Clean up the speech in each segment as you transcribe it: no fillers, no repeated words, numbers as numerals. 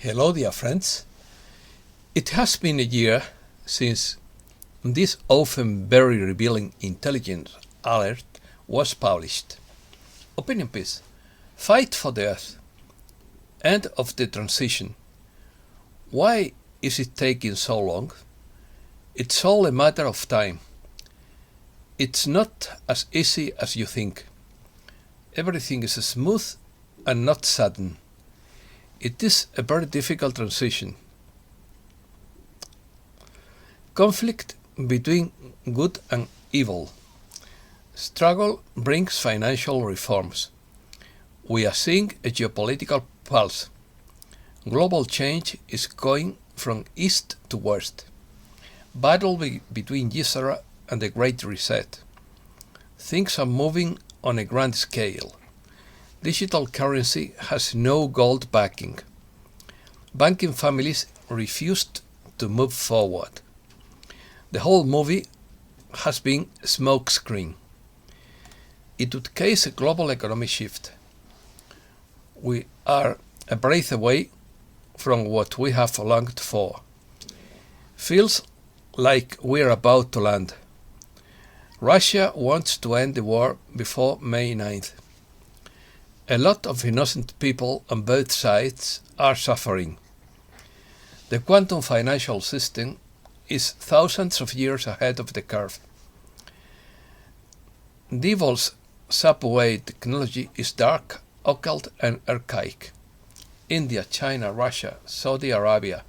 Hello, dear friends. It has been a year since this often very revealing intelligence alert was published. Opinion piece: Fight for the Earth. End of the transition. Why is it taking so long? It's all a matter of time. It's not as easy as you think. Everything is smooth and not sudden. It is a very difficult transition. Conflict between good and evil. Struggle brings financial reforms. We are seeing a geopolitical pulse. Global change is going from east to west. Battle between Gesara and the Great Reset. Things are moving on a grand scale. Digital currency has no gold backing. Banking families refused to move forward. The whole movie has been a smokescreen. It would case a global economic shift. We are a breath away from what we have longed for. Feels like we're about to land. Russia wants to end the war before May 9th. A lot of innocent people on both sides are suffering. The quantum financial system is thousands of years ahead of the curve. Devil's subway technology is dark, occult and archaic. India, China, Russia, Saudi Arabia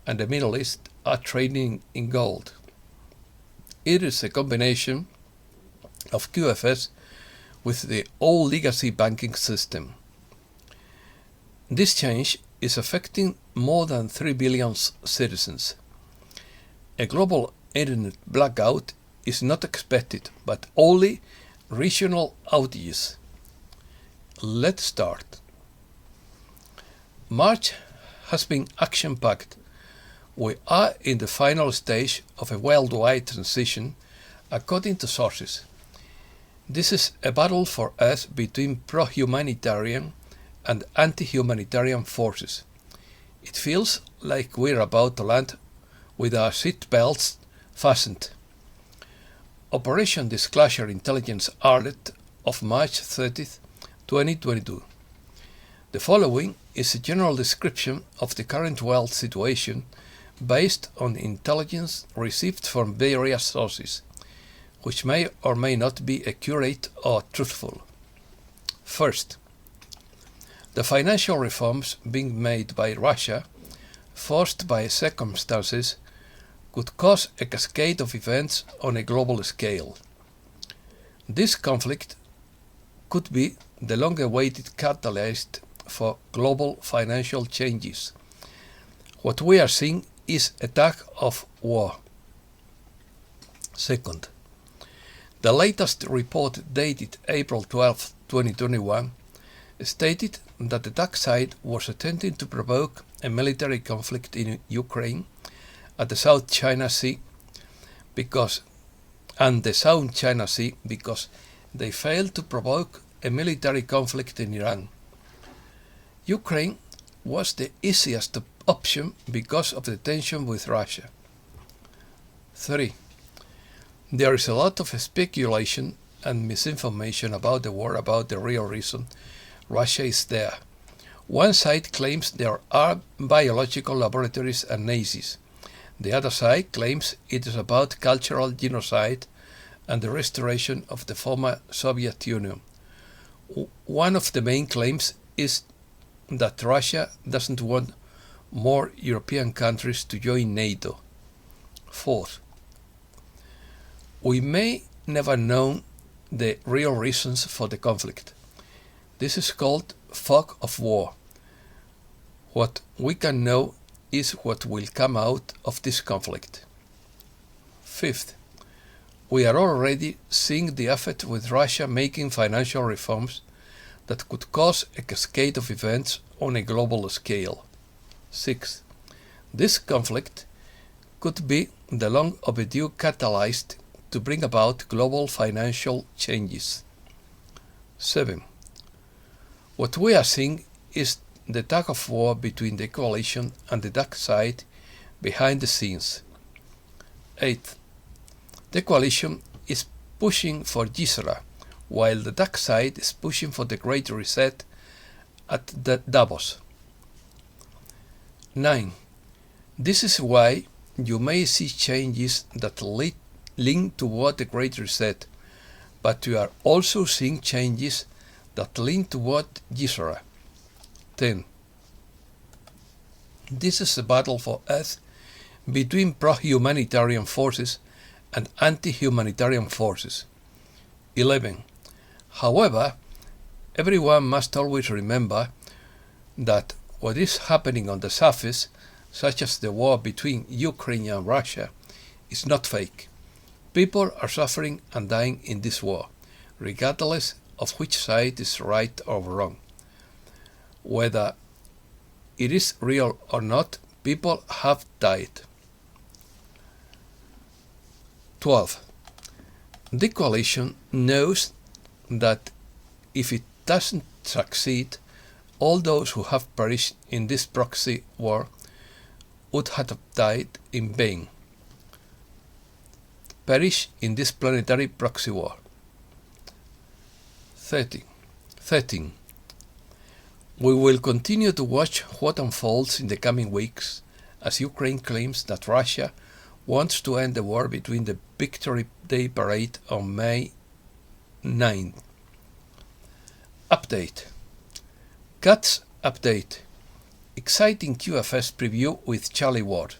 and the Middle East are trading in gold. It is a combination of QFS with the old legacy banking system. This change is affecting more than 3 billion citizens. A global internet blackout is not expected, but only regional outages. Let's start. March has been action-packed. We are in the final stage of a worldwide transition, according to sources. This is a battle for us between pro-humanitarian and anti-humanitarian forces. It feels like we're about to land with our seat belts fastened. Operation Disclosure Intelligence Alert of March 30th, 2022. The following is a general description of the current world situation based on intelligence received from various sources, which may or may not be accurate or truthful. First, the financial reforms being made by Russia, forced by circumstances, could cause a cascade of events on a global scale. This conflict could be the long-awaited catalyst for global financial changes. What we are seeing is a tug of war. Second, the latest report dated April 12, 2021 stated that the dark side was attempting to provoke a military conflict in Ukraine at the South China Sea because they failed to provoke a military conflict in Iran. Ukraine was the easiest option because of the tension with Russia. 3. There is a lot of speculation and misinformation about the war about the real reason Russia is there. One side claims there are biological laboratories and Nazis. The other side claims it is about cultural genocide and the restoration of the former Soviet Union. One of the main claims is that Russia doesn't want more European countries to join NATO. Fourth, we may never know the real reasons for the conflict. This is called fog of war. What we can know is what will come out of this conflict. Fifth, we are already seeing the effect with Russia making financial reforms that could cause a cascade of events on a global scale. Sixth, this conflict could be the long overdue catalyst to bring about global financial changes. 7. What we are seeing is the tug of war between the coalition and the dark side behind the scenes. 8. The coalition is pushing for Gesara, while the dark side is pushing for the Great Reset at the Davos. 9. This is why you may see changes that link toward the Great Reset, but you are also seeing changes that lean toward Gesara. 10. This is a battle for Earth between pro-humanitarian forces and anti-humanitarian forces. 11. However, everyone must always remember that what is happening on the surface, such as the war between Ukraine and Russia, is not fake. People are suffering and dying in this war, regardless of which side is right or wrong. Whether it is real or not, people have died. 12. The coalition knows that if it doesn't succeed, all those who have perished in this proxy war would have died in vain. Perish in this planetary proxy war. 13. We will continue to watch what unfolds in the coming weeks as Ukraine claims that Russia wants to end the war between the Victory Day parade on May 9. Update. CATS update. Exciting QFS preview with Charlie Ward.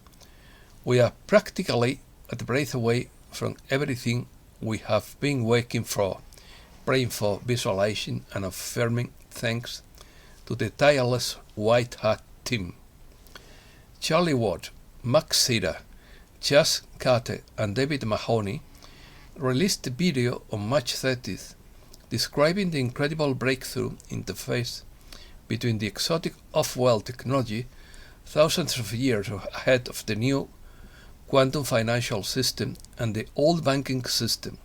We are practically a breath away from everything we have been working for, praying for, visualizing and affirming, thanks to the tireless White Hat team. Charlie Ward, Max Sida, Chas Carter and David Mahoney released a video on March 30th describing the incredible breakthrough interface between the exotic off-world technology thousands of years ahead of the new quantum financial system and the old banking system.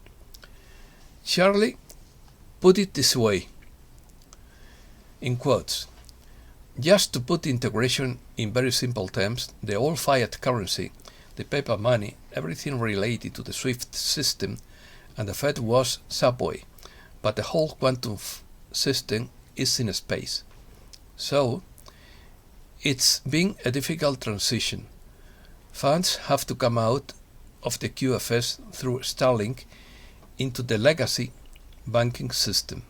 Charlie put it this way, in quotes, "Just to put integration in very simple terms, the old fiat currency, the paper money, everything related to the SWIFT system and the Fed was Subway, but the whole quantum system is in space. So, it's been a difficult transition. Funds have to come out of the QFS through Starlink into the legacy banking system.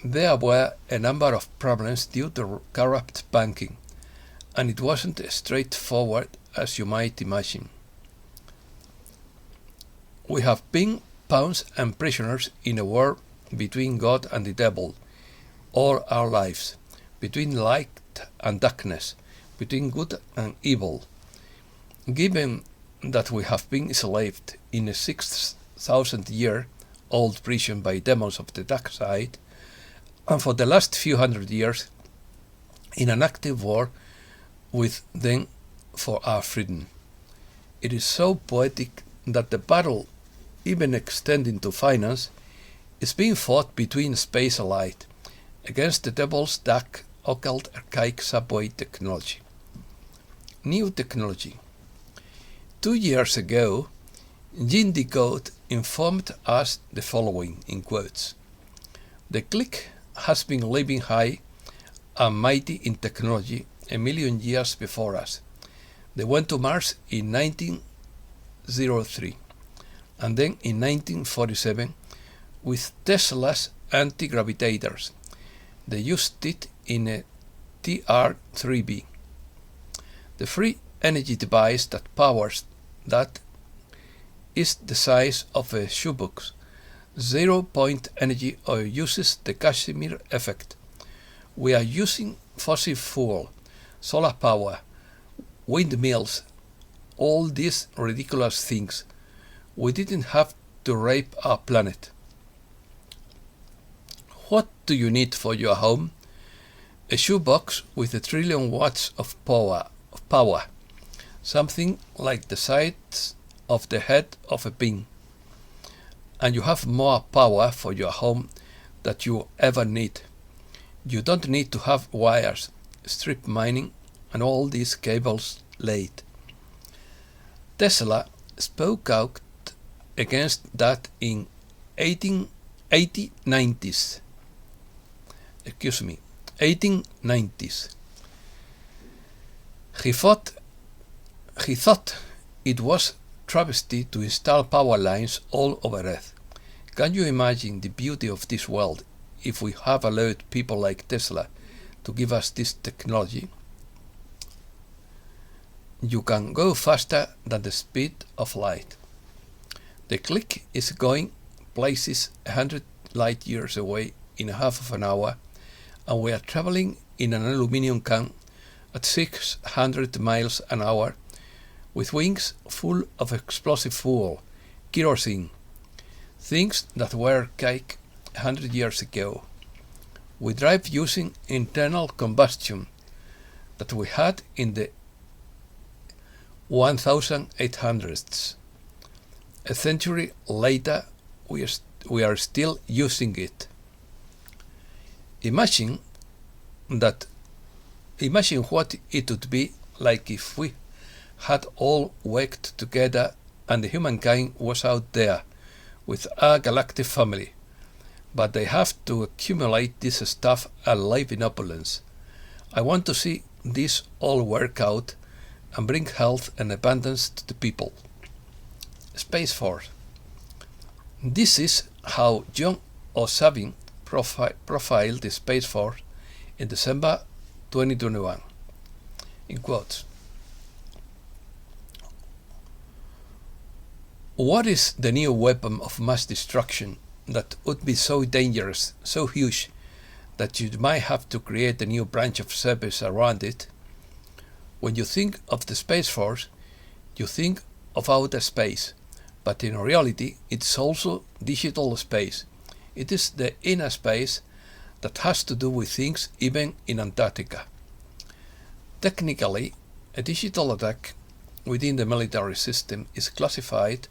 There were a number of problems due to corrupt banking, and it wasn't as straightforward as you might imagine. We have been pawns and prisoners in a war between God and the devil all our lives, between light and darkness, between good and evil. Given that we have been enslaved in a 6,000-year-old prison by demons of the dark side, and for the last few hundred years in an active war with them for our freedom. It is so poetic that the battle, even extending to finance, is being fought between space and light against the devil's dark, occult, archaic subway technology. New technology. 2 years ago, Gene Decode informed us the following, in quotes, "The clique has been living high and mighty in technology a million years before us. They went to Mars in 1903 and then in 1947 with Tesla's anti-gravitators. They used it in a TR-3B, the free energy device that powers that is the size of a shoebox, 0-point energy or uses the Casimir effect. We are using fossil fuel, solar power, windmills, all these ridiculous things. We didn't have to rape our planet. What do you need for your home? A shoebox with 1 trillion watts of power, something like the size of the head of a pin. And you have more power for your home than you ever need. You don't need to have wires, strip mining, and all these cables laid. Tesla spoke out against that in 1890s. 1890s. He thought it was travesty to install power lines all over Earth. Can you imagine the beauty of this world if we have allowed people like Tesla to give us this technology? You can go faster than the speed of light. The click is going places 100 light years away in half of an hour, and we are traveling in an aluminum can at 600 miles an hour with wings full of explosive fuel, kerosene, things that were cake 100 years ago. We drive using internal combustion that we had in the 1800s. A century later, we are still using it. Imagine what it would be like if we had all worked together and humankind was out there with a galactic family, but they have to accumulate this stuff and live in opulence. I want to see this all work out and bring health and abundance to the people. Space Force. This is how John O'Savin profiled the Space Force in December 2021. In quotes. What is the new weapon of mass destruction that would be so dangerous, so huge, that you might have to create a new branch of service around it? When you think of the Space Force, you think of outer space, but in reality it's also digital space. It is the inner space that has to do with things even in Antarctica. Technically, a digital attack within the military system is classified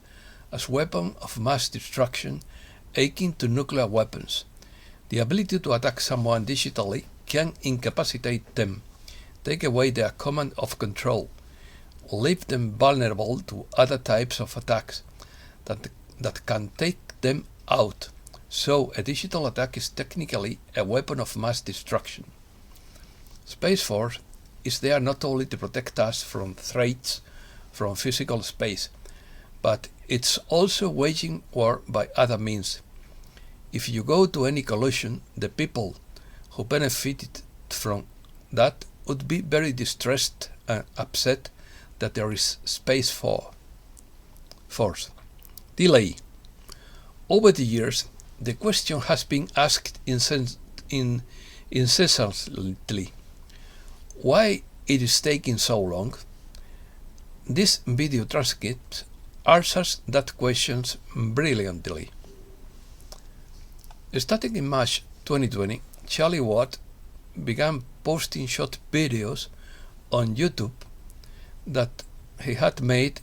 as weapon of mass destruction akin to nuclear weapons. The ability to attack someone digitally can incapacitate them, take away their command of control, leave them vulnerable to other types of attacks that can take them out. So a digital attack is technically a weapon of mass destruction. Space Force is there not only to protect us from threats from physical space, but it's also waging war by other means. If you go to any collision, the people who benefited from that would be very distressed and upset that there is Space Force. Delay. Over the years, the question has been asked incessantly, why it is taking so long? This video transcript answers that question brilliantly. Starting in March 2020, Charlie Watt began posting short videos on YouTube that he had made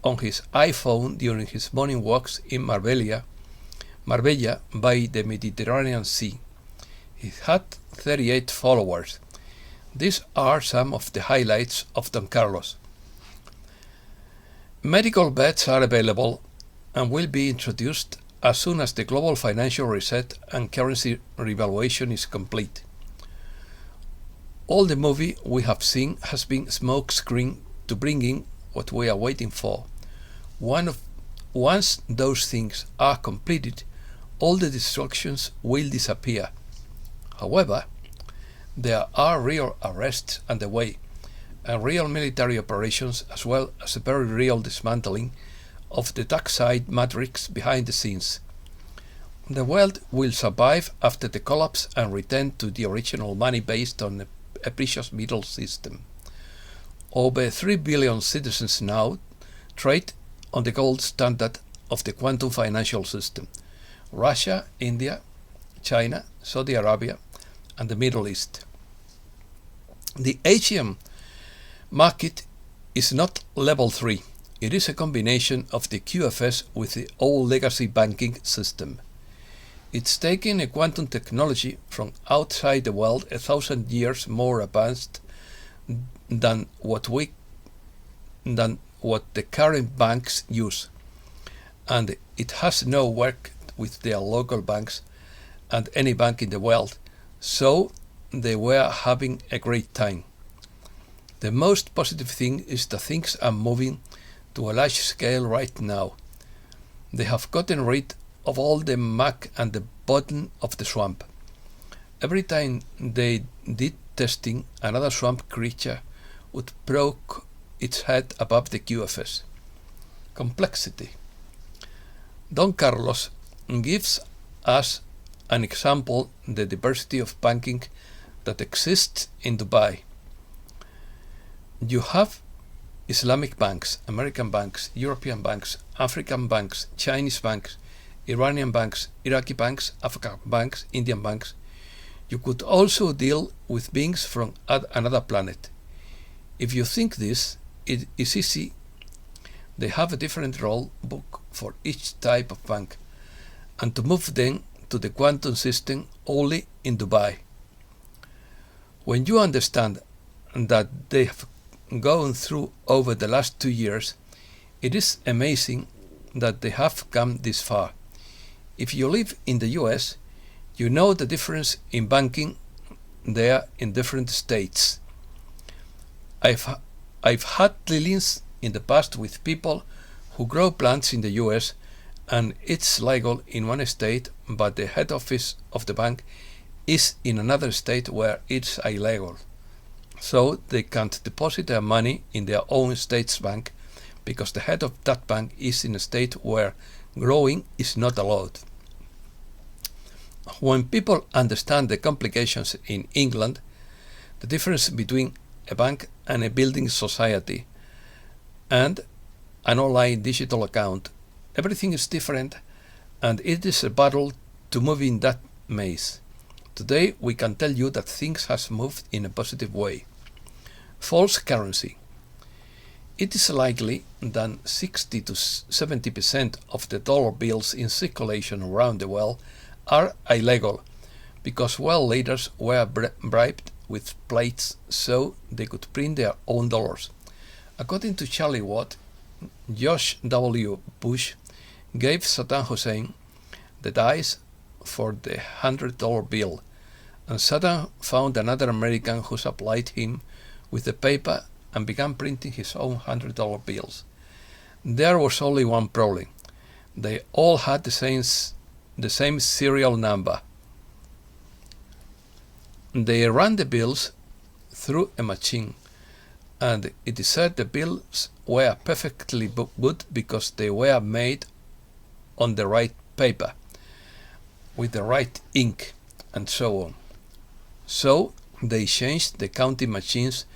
on his iPhone during his morning walks in Marbella by the Mediterranean Sea. He had 38 followers. These are some of the highlights of Don Carlos. Medical beds are available and will be introduced as soon as the global financial reset and currency revaluation is complete. All the movie we have seen has been smokescreen to bring in what we are waiting for. Once those things are completed, all the destructions will disappear. However, there are real arrests underway and real military operations, as well as a very real dismantling of the dark side matrix behind the scenes. The world will survive after the collapse and return to the original money based on a precious metal system. Over 3 billion citizens now trade on the gold standard of the quantum financial system: Russia, India, China, Saudi Arabia, and the Middle East. The Asian market is not level 3. It is a combination of the QFS with the old legacy banking system. It's taking a quantum technology from outside the world 1,000 years more advanced than what the current banks use, and it has no work with their local banks and any bank in the world, so they were having a great time. The most positive thing is that things are moving to a large scale right now. They have gotten rid of all the muck and the bottom of the swamp. Every time they did testing, another swamp creature would poke its head above the QFS. Complexity. Don Carlos gives us an example the diversity of banking that exists in Dubai. You have Islamic banks, American banks, European banks, African banks, Chinese banks, Iranian banks, Iraqi banks, Afghan banks, Indian banks. You could also deal with beings from another planet. If you think this, it is easy. They have a different rule book for each type of bank, and to move them to the quantum system only in Dubai. When you understand that they have gone through over the last 2 years, it is amazing that they have come this far. If you live in the US, you know the difference in banking there in different states. I've had dealings in the past with people who grow plants in the US, and it's legal in one state, but the head office of the bank is in another state where it's illegal. So they can't deposit their money in their own state's bank because the head of that bank is in a state where growing is not allowed. When people understand the complications in England, the difference between a bank and a building society and an online digital account, everything is different, and it is a battle to move in that maze. Today we can tell you that things have moved in a positive way. False currency. It is likely that 60 to 70% of the dollar bills in circulation around the world are illegal because world leaders were bribed with plates so they could print their own dollars. According to Charlie Watt, George W. Bush gave Saddam Hussein the dice for the $100 bill, and Saddam found another American who supplied him with the paper and began printing his own $100 bills. There was only one problem. They all had the same serial number. They ran the bills through a machine, and it is said the bills were perfectly good because they were made on the right paper, with the right ink, and so on. So they changed the counting machines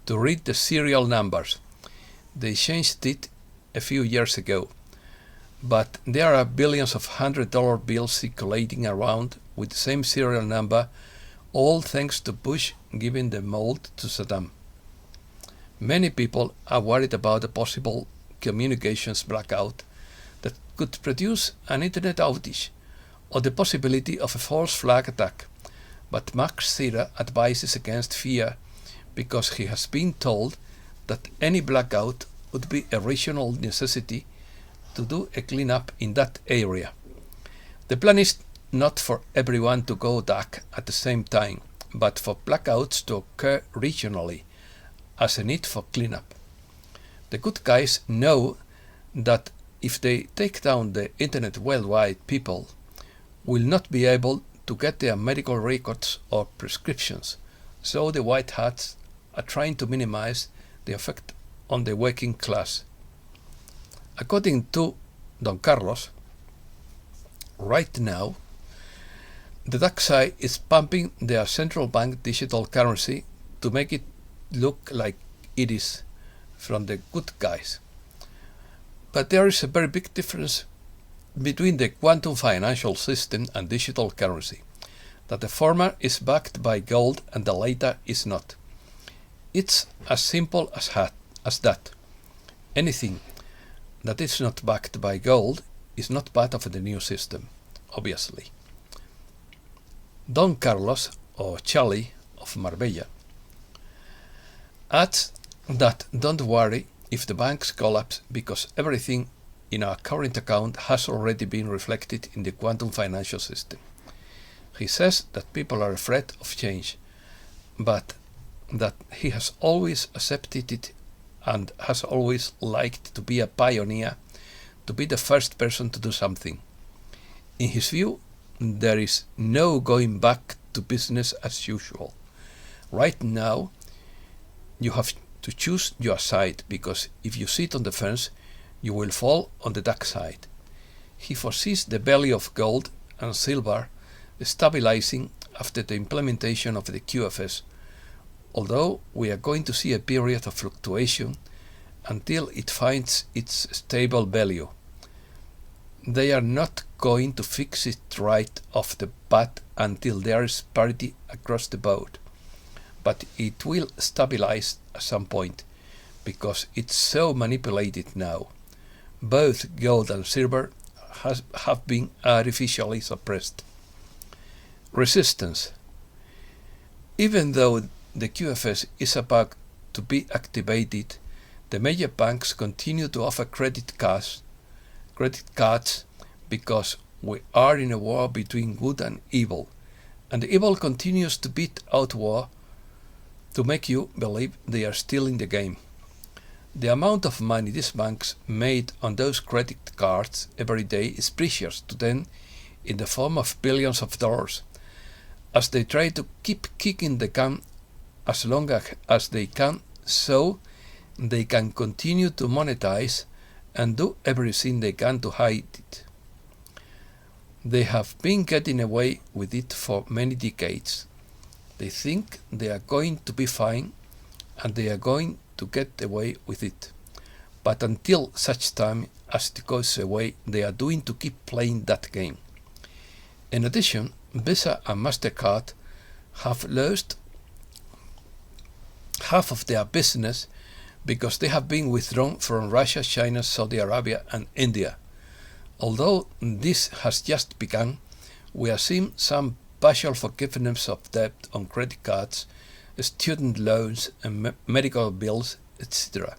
to read the serial numbers. They changed it a few years ago, but there are billions of $100 bills circulating around with the same serial number, all thanks to Bush giving the mold to Saddam. Many people are worried about a possible communications blackout that could produce an internet outage or the possibility of a false flag attack, but Max Sira advises against fear because he has been told that any blackout would be a regional necessity to do a cleanup in that area. The plan is not for everyone to go dark at the same time, but for blackouts to occur regionally as a need for cleanup. The good guys know that if they take down the internet worldwide, people will not be able to get their medical records or prescriptions, so the white hats are trying to minimize the effect on the working class. According to Don Carlos, right now, the dark side is pumping their central bank digital currency to make it look like it is from the good guys. But there is a very big difference between the quantum financial system and digital currency, that the former is backed by gold and the latter is not. It's as simple as that. Anything that is not backed by gold is not part of the new system, obviously. Don Carlos, or Charlie, of Marbella, adds that don't worry if the banks collapse because everything in our current account has already been reflected in the quantum financial system. He says that people are afraid of change, but that he has always accepted it and has always liked to be a pioneer, to be the first person to do something. In his view, there is no going back to business as usual. Right now, you have to choose your side, because if you sit on the fence, you will fall on the dark side. He foresees the value of gold and silver stabilizing after the implementation of the QFS, although we are going to see a period of fluctuation until it finds its stable value. They are not going to fix it right off the bat until there is parity across the board, but it will stabilize at some point because it's so manipulated now. Both gold and silver have been artificially suppressed. Resistance. Even though the QFS is about to be activated, the major banks continue to offer credit cards because we are in a war between good and evil, and evil continues to beat out war to make you believe they are still in the game. The amount of money these banks made on those credit cards every day is precious to them, in the form of billions of dollars, as they try to keep kicking the can as long as they can, so they can continue to monetize and do everything they can to hide it. They have been getting away with it for many decades. They think they are going to be fine and they are going to get away with it. But until such time as it goes away, they are doing to keep playing that game. In addition, Visa and MasterCard have lost half of their business because they have been withdrawn from Russia, China, Saudi Arabia and India. Although this has just begun, we are seeing some partial forgiveness of debt on credit cards, student loans and medical bills, etc.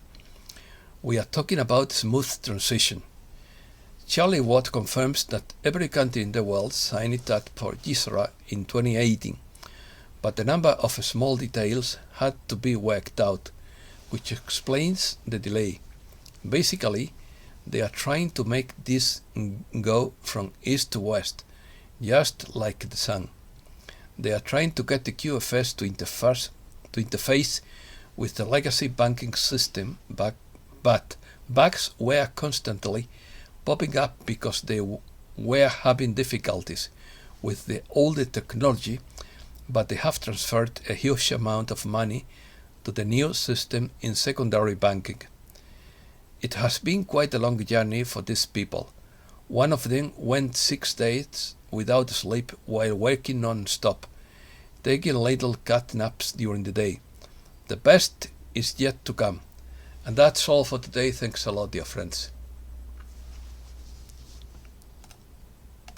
We are talking about smooth transition. Charlie Watt confirms that every country in the world signed that for Gesara in 2018, but a number of small details had to be worked out, which explains the delay. Basically, they are trying to make this go from east to west, just like the sun. They are trying to get the QFS to interface with the legacy banking system, but bugs were constantly popping up because they were having difficulties with the older technology, but they have transferred a huge amount of money to the new system in secondary banking. It has been quite a long journey for these people. One of them went 6 days without sleep while working non-stop, taking little cat naps during the day. The best is yet to come. And that's all for today. Thanks a lot, dear friends.